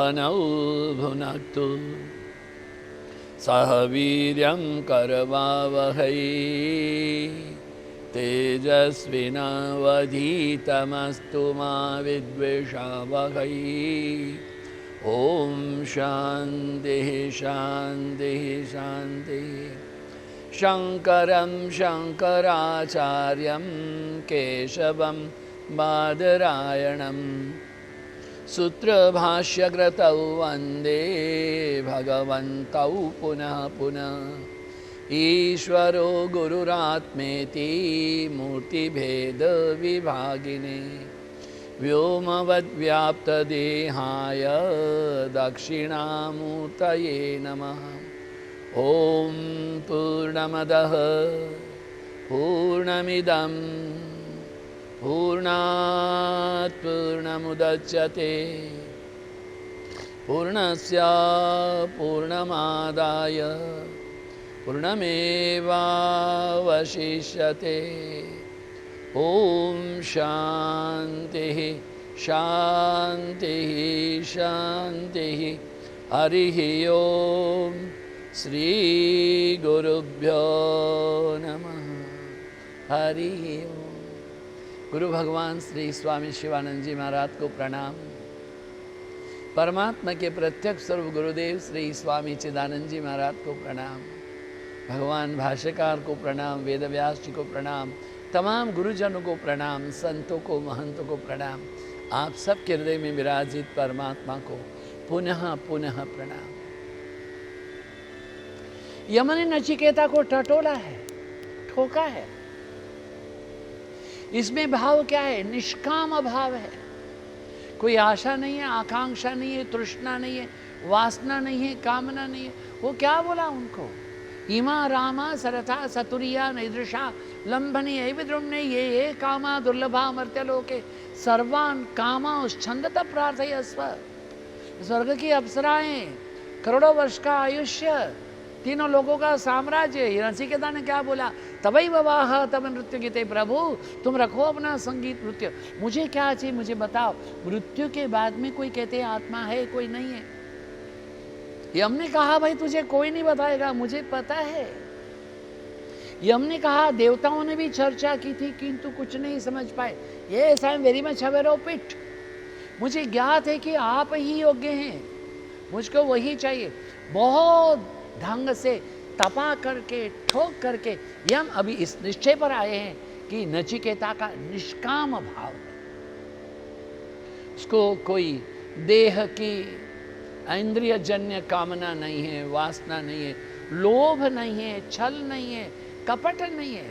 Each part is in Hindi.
तनौ भुनक्तु सह वीर्यं करवावहै तेजस्विनावधीतमस्तु मा विद्विषावहै। ॐ शान्तिः शान्तिः शान्तिः। शङ्करं शङ्कराचार्यं केशवं बादरायणं सूत्रभाष्यकृतौ वन्दे भगवन्तौ पुनः पुनः। ईश्वरो गुरुरात्मेति मूर्तिभेदविभागिने व्योमवद्व्याप्तदेहाय दक्षिणामूर्तये नमः। ॐ पूर्णमदः पूर्णमिदं पूर्णात् पूर्णमुदच्यते पूर्णस्य पूर्णमादाय पूर्णमेवावशिष्यते। ॐ शान्तिः शान्तिः शान्तिः। हरिः ओम्। श्री गुरुभ्यो नमः। हरि ओम। गुरु भगवान श्री स्वामी शिवानंद जी महाराज को प्रणाम। परमात्मा के प्रत्यक्ष स्वरूप गुरुदेव श्री स्वामी चिदानंद जी महाराज को प्रणाम। भगवान भाष्यकार को प्रणाम, वेदव्यास जी को प्रणाम, तमाम गुरुजनों को प्रणाम, संतों को महंतों को प्रणाम। आप सबके हृदय में विराजित परमात्मा को पुनः पुनः प्रणाम। यम ने नचिकेता को टटोला है, ठोका है। इसमें भाव क्या है? निष्काम भाव है। कोई आशा नहीं है, आकांक्षा नहीं है, तृष्णा नहीं है, वासना नहीं है, कामना नहीं है। वो क्या बोला उनको? इमा रामा सरथा सतुरिया नैदृशा लंबनी एविद्रुम्ने ये कामा दुर्लभा मर्त्यलोके सर्वान कामा छंदत प्रार्थयस्व। स्वर्ग की अप्सराएं, करोड़ों वर्ष का आयुष्य, तीनों लोगों का साम्राज्य। नचिकेता ने क्या बोला? तवै ववाह तब नृत्य गीते। प्रभु तुम रखो अपना संगीत नृत्य, मुझे क्या चाहिए मुझे बताओ। मृत्यु के बाद में कोई कहते हैं आत्मा है, कोई नहीं है। यम ने कहा भाई तुझे कोई नहीं बताएगा, मुझे पता है। यम ने कहा देवताओं ने भी चर्चा की थी किंतु कुछ नहीं समझ पाए। Yes I am very much aware of it. मुझे ज्ञात है कि आप ही योग्य हैं, मुझको वही चाहिए। बहुत ढंग से तपा करके ठोक करके यम अभी इस निश्चय पर आए हैं कि नचिकेता का निष्काम भाव है। उसको कोई देह की इंद्रिय जन्य कामना नहीं है, वासना नहीं है, लोभ नहीं है, छल नहीं है, कपट नहीं है,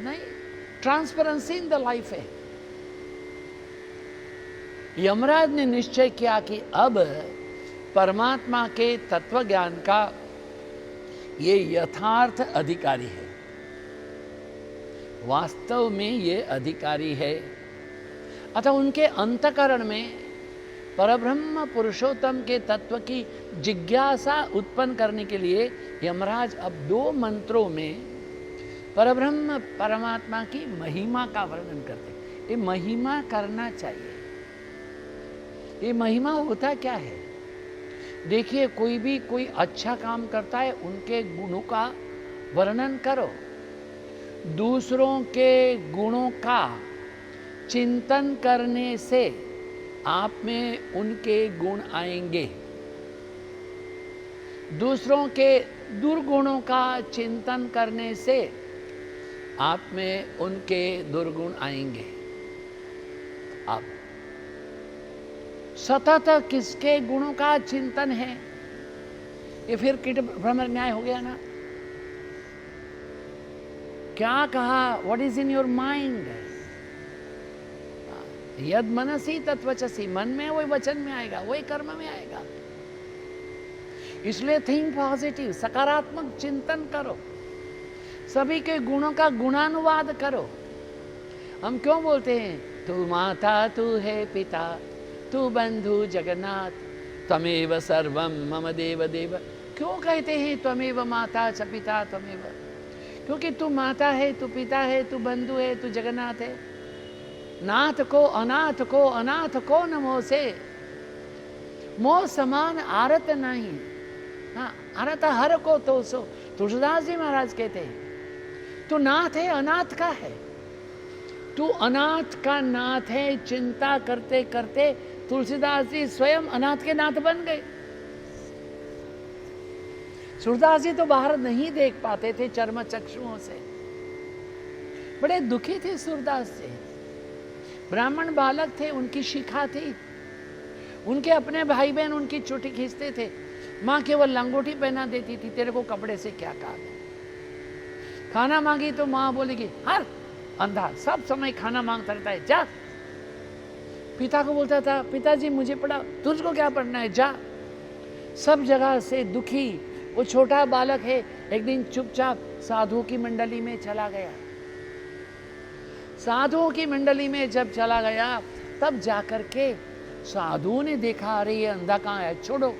नहीं, ट्रांसपेरेंसी इन द लाइफ है। यमराज ने निश्चय किया कि अब परमात्मा के तत्व ज्ञान का ये यथार्थ अधिकारी है, वास्तव में ये अधिकारी है। अतः उनके अंतकरण में परब्रह्म पुरुषोत्तम के तत्व की जिज्ञासा उत्पन्न करने के लिए यमराज अब 2 मंत्रों में परब्रह्म परमात्मा की महिमा का वर्णन करते। ये महिमा करना चाहिए। ये महिमा होता क्या है? देखिए, कोई अच्छा काम करता है, उनके गुणों का वर्णन करो। दूसरों के गुणों का चिंतन करने से आप में उनके गुण आएंगे। दूसरों के दुर्गुणों का चिंतन करने से आप में उनके दुर्गुण आएंगे। अब सतत किसके गुणों का चिंतन है? ये फिर कीट भ्रमर न्याय हो गया ना। क्या कहा? What is in your mind? यद मनसी तत्वचसी। मन में वही वचन में आएगा, वही कर्म में आएगा। इसलिए थिंक पॉजिटिव, सकारात्मक चिंतन करो। सभी के गुणों का गुणानुवाद करो। हम क्यों बोलते हैं तू माता, तू है पिता, तू बंधु जगन्नाथ, त्वमेव सर्वम मम देव देव। क्यों कहते हैं त्वमेव माता च पिता त्वमेव? क्योंकि तू माता है, तू पिता है, तू बंधु है, तू जगन्नाथ है। नाथ को अनाथ को, अनाथ को नमो से। मोह समान आरत नहीं। हाँ, आरत हर को तो सो, तुलसीदास जी महाराज कहते हैं तू नाथ है, अनाथ का है। तू अनाथ का नाथ है। चिंता करते करते तुलसीदास जी स्वयं अनाथ के नाथ बन गए। सूरदास जी तो बाहर नहीं देख पाते थे चर्म चक्षुओं से, बड़े दुखी थे सूरदास जी। ब्राह्मण बालक थे, उनकी शिखा थी, उनके अपने भाई बहन उनकी चोटी खींचते थे। माँ केवल लंगोटी पहना देती थी, तेरे को कपड़े से क्या काम है। खाना मांगी तो माँ बोलेगी हर अंधा सब समय खाना मांगता रहता है, जा। पिता को बोलता था पिताजी मुझे पढ़ा, तुझको क्या पढ़ना है, जा। सब जगह से दुखी वो छोटा बालक है। एक दिन चुपचाप साधुओं की मंडली में चला गया। साधुओं की मंडली में जब चला गया तब जाकर के साधुओं ने देखा, अरे ये अंधा कहाँ है, छोड़ो।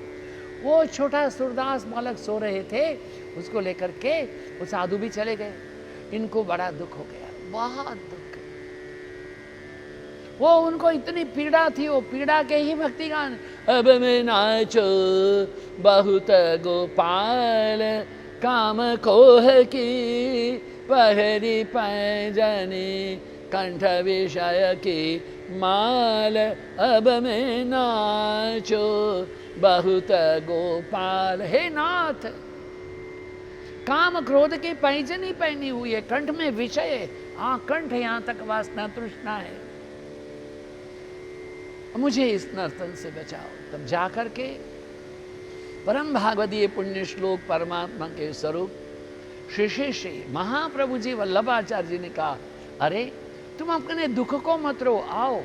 वो छोटा सूरदास बालक सो रहे थे, उसको लेकर के वो साधु भी चले गए। इनको बड़ा दुख हो गया, बहुत दुख। वो उनको इतनी पीड़ा थी, वो पीड़ा के ही भक्ति गान, अब मैं नाचो बहुत गोपाल काम कोह की पहरी पैजनी कंठ विषय की माल, अब मैं नाचो बहुत गोपाल। हे नाथ, काम क्रोध की पैजनी पहनी हुई है, कंठ में विषय है, कंठ यहां तक वासना तृष्णा है, मुझे इस नर्तन से बचाओ। तब जाकर के परम भागवतीय पुण्य श्लोक परमात्मा के स्वरूप श्री श्री श्री महाप्रभु जी वल्लभाचार्य जी ने कहा, अरे तुम अपने दुख को मत रो, आओ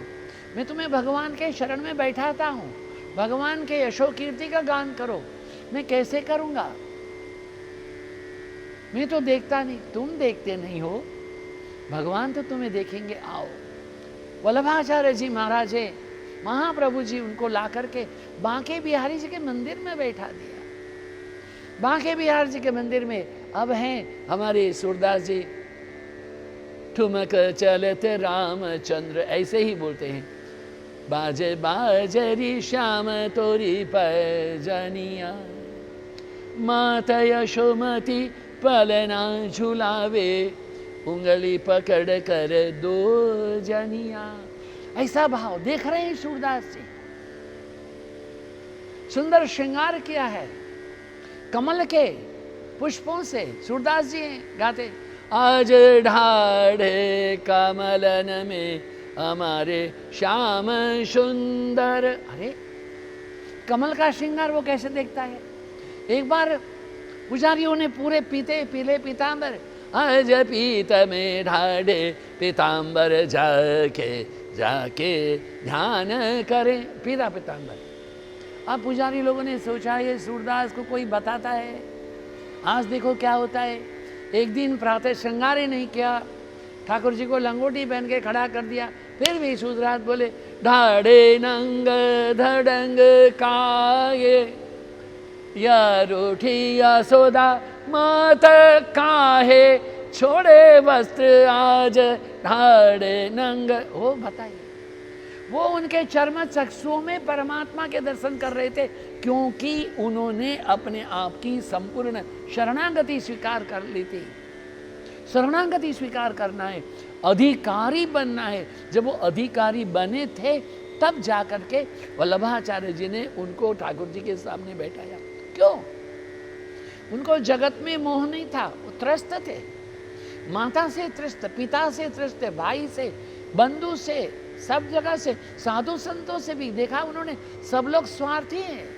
मैं तुम्हें भगवान के शरण में बैठाता हूँ, भगवान के यशो कीर्ति का गान करो। मैं कैसे करूँगा, मैं तो देखता नहीं, तुम देखते नहीं हो, भगवान तो तुम्हें देखेंगे, आओ। वल्लभाचार्य जी महाराज महाप्रभु जी उनको ला करके बांके बिहारी जी के मंदिर में बैठा दिया। बांके बिहारी जी के मंदिर में अब हैं हमारे सूरदास जी, ठुमक चलते रामचंद्र, ऐसे ही बोलते हैं, बाजे बाजरी श्याम तोरी पैजनिया, माता यशोमती पलना झुलावे, उंगली पकड़ कर दो जनिया। ऐसा भाव देख रहे हैं सूरदास जी। सुंदर श्रृंगार किया है कमल के पुष्पों से। सूरदास जी गाते, आज ढाढ़े कमलन में हमारे श्याम सुंदर। अरे कमल का श्रृंगार वो कैसे देखता है। एक बार पुजारियों ने पूरे पीले पीतांबर, आज पीत में ढाढ़े पीतांबर जाके ध्यान करें, पीला पीतांबर। अब पुजारी लोगों ने सोचा ये सूरदास को कोई बताता है। आज देखो क्या होता है, एक दिन प्रातः श्रृंगार ही नहीं किया, ठाकुर जी को लंगोटी पहन के खड़ा कर दिया, फिर भी सूरदास बोले, ढाढ़े नंग धड़ंग काये, या रोठी या सोदा मात काहे, छोड़े वस्त्र आज ढाढ़े नंग। वो बताइए, वो उनके चर्म चक्षुओं में परमात्मा के दर्शन कर रहे थे, क्योंकि उन्होंने अपने आप की संपूर्ण शरणागति स्वीकार कर ली थी। शरणागति स्वीकार करना है, अधिकारी बनना है। जब वो अधिकारी बने थे तब जाकर के वल्लभाचार्य जी ने उनको ठाकुर जी के सामने बैठाया। क्यों? उनको जगत में मोह नहीं था, वो त्रस्त थे, माता से त्रस्त, पिता से त्रस्त, भाई से, बंधु से, सब जगह से, साधु संतों से भी देखा उन्होंने, सब लोग स्वार्थी हैं।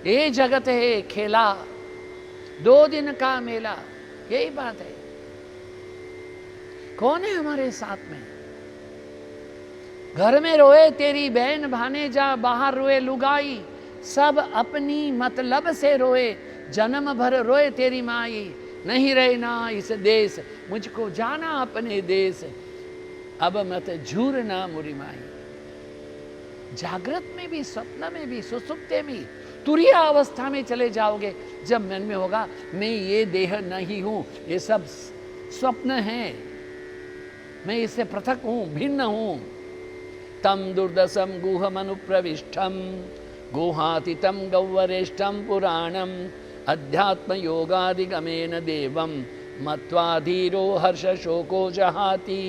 ये जगत है खेला, 2 दिन का मेला, यही बात है। कौन है हमारे साथ में? घर में रोए तेरी बहन भानेजा, बाहर रोए लुगाई, सब अपनी मतलब से रोए, जन्म भर रोए तेरी माई, नहीं रहना इस देश, मुझको जाना अपने देश, अब मत झूरना मुरी माई। जागृत में भी, स्वप्न में भी, सुसुप्ते में, तुरीय अवस्था में चले जाओगे, जब मन में होगा मैं ये देह नहीं हूं, ये सब स्वप्न है, मैं इससे पृथक हूं, भिन्न हूं। तम दुर्दशम गुहम अनुप्रविष्टम गुहातीतं गौवरेष्ठं पुराणम अध्यात्म योगादिगमेन देवम मत्वा धीरो हर्ष शोको जहाती।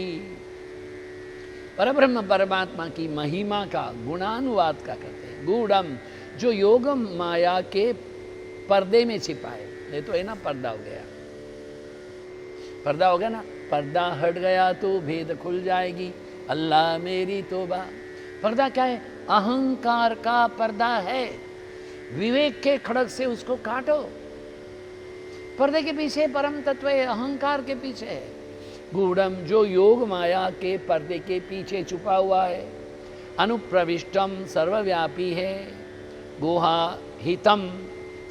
परब्रह्म परमात्मा की महिमा का गुणानुवाद का करते हैं। गूढ़म, जो योग माया के पर्दे में छिपाए। ये तो है ना, पर्दा हो गया, पर्दा हो गया ना, पर्दा हट गया तो भेद खुल जाएगी, अल्लाह मेरी तौबा। पर्दा क्या है? अहंकार का पर्दा है। विवेक के खड़ग से उसको काटो। पर्दे के पीछे परम तत्व है, अहंकार के पीछे है। गूढ़म, जो योग माया के पर्दे के पीछे छुपा हुआ है। अनुप्रविष्टम, सर्वव्यापी है। गुहा हितम,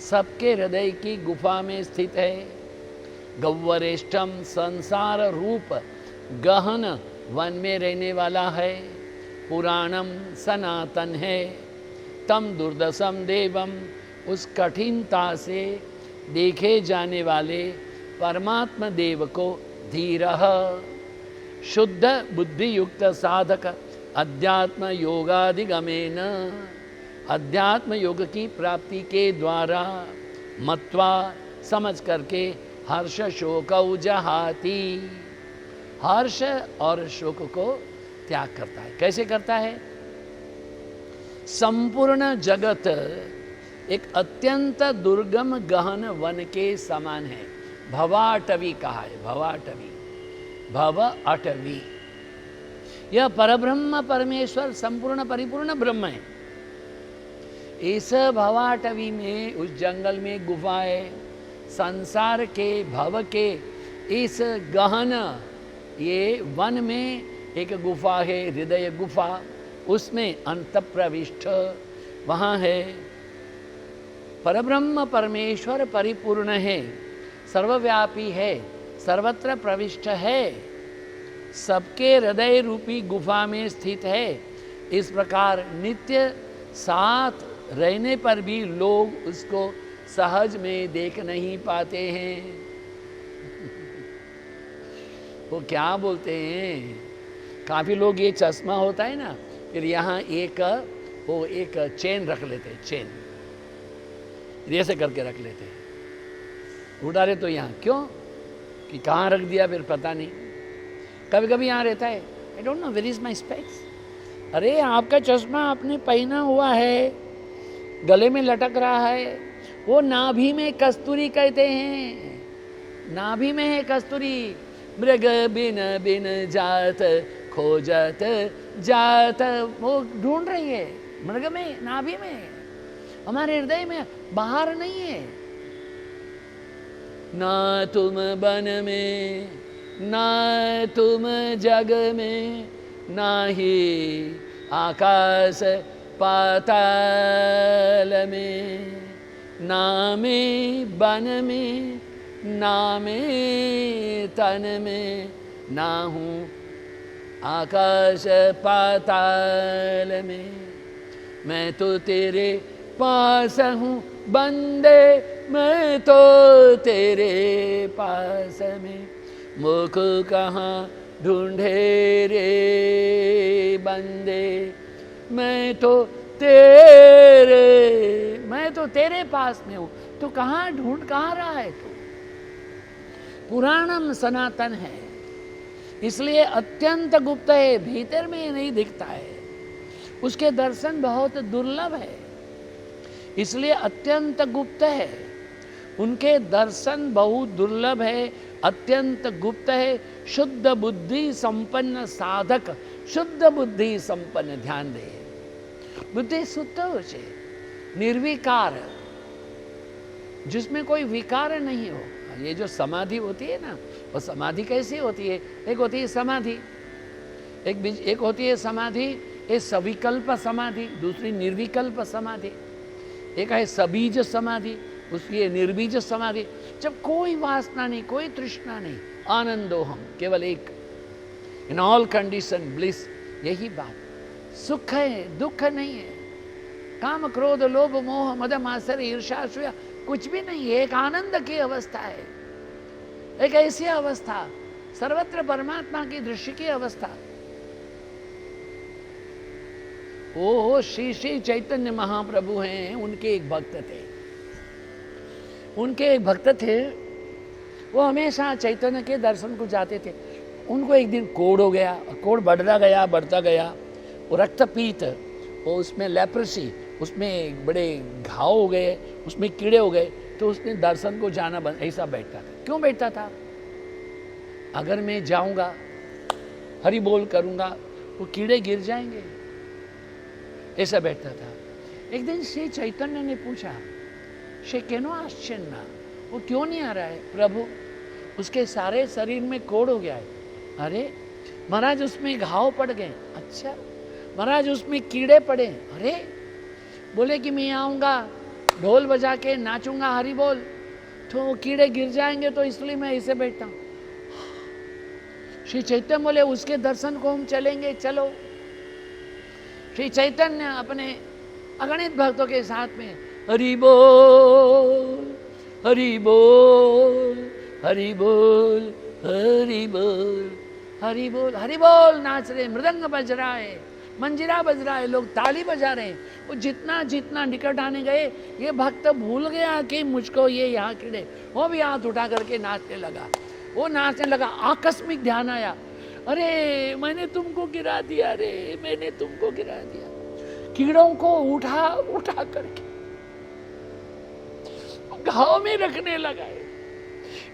सबके हृदय की गुफा में स्थित है। गौवरेष्ठम, संसार रूप गहन वन में रहने वाला है। पुराणम, सनातन है। तम दुर्दशम देवम, उस कठिनता से देखे जाने वाले परमात्मा देव को धीरः, शुद्ध बुद्धि युक्त साधक अध्यात्म योगादिगमेन, अध्यात्म योग की प्राप्ति के द्वारा मत्वा, समझ करके हर्ष शोकौ जहाती, हर्ष और शोक को त्याग करता है। कैसे करता है? संपूर्ण जगत एक अत्यंत दुर्गम गहन वन के समान है। भवाटवी कहा है, भवाटवी, भव अटवी। यह परब्रह्म परमेश्वर संपूर्ण परिपूर्ण ब्रह्म है। इस भवाटवी में, उस जंगल में गुफा है। संसार के भव के इस गहन ये वन में एक गुफा है, हृदय गुफा, उसमें अंत प्रविष्ट वहाँ है। परब्रह्म परमेश्वर परिपूर्ण है, सर्वव्यापी है, सर्वत्र प्रविष्ट है, सबके हृदय रूपी गुफा में स्थित है। इस प्रकार नित्य साथ रहने पर भी लोग उसको सहज में देख नहीं पाते हैं। वो क्या बोलते हैं, काफ़ी लोग ये चश्मा होता है ना, फिर यहाँ एक चेन रख लेते हैं, चेन ऐसे करके रख लेते हैं। उड़ा रहे तो यहाँ क्यों, कि कहाँ रख दिया फिर पता नहीं। कभी कभी यहाँ रहता है, I don't know where is my specs. अरे आपका चश्मा आपने पहना हुआ है, गले में लटक रहा है, वो नाभि में कस्तूरी कहते हैं। नाभि में है कस्तूरी। मृग बिन बिन जात खोजत जात, वो ढूंढ रही है मृग में, नाभि में, हमारे हृदय में, बाहर नहीं है। ना तुम बन में, ना तुम जग में, ना ही आकाश पाताल में, ना में बन में, ना में तन में, ना हूँ आकाश पाताल में। मैं तो तेरे पास हूँ बंदे, मैं तो तेरे पास में, मुख कहाँ ढूंढे रे बंदे। मैं तो तेरे पास में हूँ, तो कहाँ ढूंढ कहाँ रहा है तू? पुराणम सनातन है, इसलिए अत्यंत गुप्त है, भीतर में नहीं दिखता है। उसके दर्शन बहुत दुर्लभ है, इसलिए अत्यंत गुप्त है। उनके दर्शन बहुत दुर्लभ है, अत्यंत गुप्त है। शुद्ध बुद्धि संपन्न साधक, शुद्ध बुद्धि संपन्न, ध्यान दे, बुद्धि शुद्ध हो जाए, निर्विकार, जिसमें कोई विकार नहीं हो। ये जो समाधि होती है ना, वो समाधि कैसी होती है? एक होती है समाधि, एक होती है समाधि एक सविकल्प समाधि, दूसरी निर्विकल्प समाधि। एक है सबीज समाधि, उसकी है निर्बीज समाधि। जब कोई वासना नहीं, कोई तृष्णा नहीं, आनंदोहम, केवल एक, इन ऑल कंडीशन ब्लिस। यही बात सुख है, दुख नहीं है। काम क्रोध लोभ मोह मद मात्सर्य ईर्ष्या असूया कुछ भी नहीं है, एक आनंद की अवस्था है, एक ऐसी अवस्था, सर्वत्र परमात्मा की दृष्टि की अवस्था। वो श्री श्री चैतन्य महाप्रभु हैं, उनके एक भक्त थे। उनके एक भक्त थे, वो हमेशा चैतन्य के दर्शन को जाते थे। उनको एक दिन कोढ़ हो गया, कोढ़ बढ़ता गया, वो रक्तपीत, वो उसमें लेप्रेसी, उसमें बड़े घाव हो गए, उसमें कीड़े हो गए। तो उसने दर्शन को जाना बंद, ऐसा बैठता था। क्यों बैठता था? अगर मैं जाऊंगा, हरि बोल करूंगा, वो कीड़े गिर जाएंगे, ऐसा बैठता था। एक दिन श्री चैतन्य ने पूछा, शे केनो आश्चर्य, वो क्यों नहीं आ रहा है? प्रभु, उसके सारे शरीर में कोढ़ हो गया है। अरे महाराज, उसमें घाव पड़ गए। अच्छा महाराज, उसमें कीड़े पड़े। अरे बोले कि मैं आऊंगा, ढोल बजा के नाचूंगा, हरि बोल, तो कीड़े गिर जाएंगे, तो इसलिए मैं ऐसे बैठता हूं। श्री चैतन्य बोले, उसके दर्शन को हम चलेंगे, चलो। श्री चैतन्य अपने अगणित भक्तों के साथ में हरि बोल, हरि बोल, हरि बोल, हरि बोल, हरि बोल, हरि बोल नाच रहे, मृदंग बज रहा है, मंजीरा बज रहा है, लोग ताली बजा रहे हैं। वो जितना जितना निकट आने गए, ये भक्त भूल गया कि मुझको ये यहाँ कीड़े, वो भी हाथ उठा करके नाचने लगा। वो नाचने लगा, आकस्मिक ध्यान आया, अरे मैंने तुमको गिरा दिया, रे मैंने तुमको गिरा दिया। कीड़ों को उठा उठा करके घाव में रखने लगा।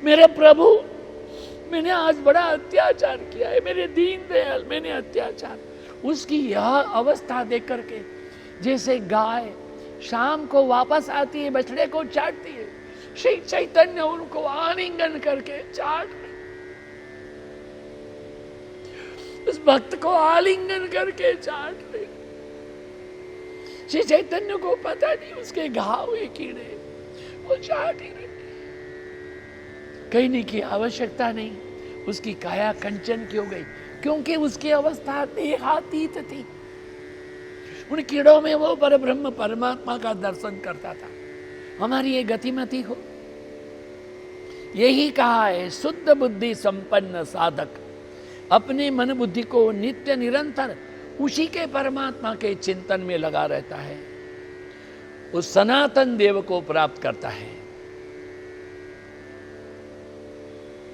मेरे प्रभु, मैंने आज बड़ा अत्याचार किया है, मेरे दीन दयाल, मैंने अत्याचार। उसकी यह अवस्था देख करके, जैसे गाय शाम को वापस आती है, बछड़े को चाटती है, श्री चैतन्य उनको आलिंगन करके चाट रहे, उस भक्त को आलिंगन करके चाट रहे। श्री चैतन्य को पता नहीं उसके घाव हुए कीड़े, वो चाट ही रहे। कहने की आवश्यकता नहीं, उसकी काया कंचन क्यों गई? क्योंकि उसकी अवस्था देहातीत थी। उन कीड़ों में वो परब्रह्म परमात्मा का दर्शन करता था। हमारी ये गतिमति हो, यही कहा है, शुद्ध बुद्धि संपन्न साधक अपने मन बुद्धि को नित्य निरंतर उसी के परमात्मा के चिंतन में लगा रहता है, उस सनातन देव को प्राप्त करता है।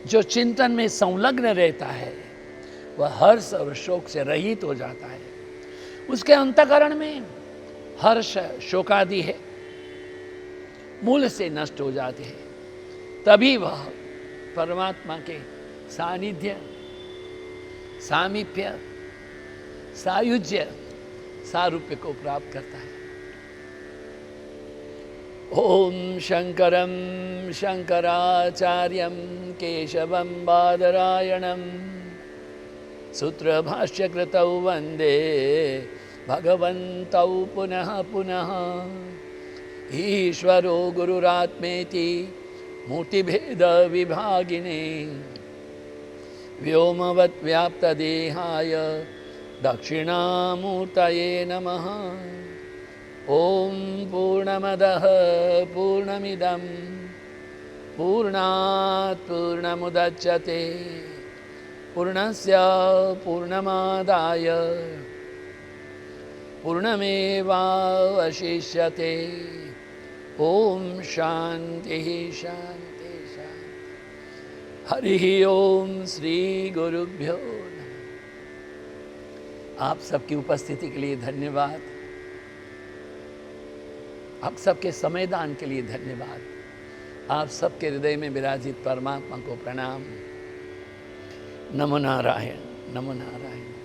जो चिंतन में संलग्न रहता है, वह हर्ष और शोक से रहित हो जाता है। उसके अंतःकरण में हर्ष शोकादि है, मूल से नष्ट हो जाते हैं। तभी वह परमात्मा के सानिध्य, सामीप्य, सायुज्य, सारूप्य को प्राप्त करता है। ओम शंकरम शंकराचार्यम केशवम बादरायणम सूत्र भाष्य कृतौ वंदे भगवन्तौ पुनः पुनः। ईश्वरो गुरुरात्मेति मूर्तिभेद विभागिने व्योमवत् व्याप्त देहाय दक्षिणामूर्तये नमः। ओम पूर्णमदः पूर्णमिदं पूर्णात् पूर्णमुदच्यते पूर्णस्य पूर्णमादाय पूर्णमेवावशिष्यते। ओम शांति शांति शांति। हरि ओम श्री गुरुभ्यो नमः। आप सबकी उपस्थिति के लिए धन्यवाद, आप सबके समयदान के लिए धन्यवाद, आप सबके हृदय में विराजित परमात्मा को प्रणाम। नमो नारायण, नमो नारायण।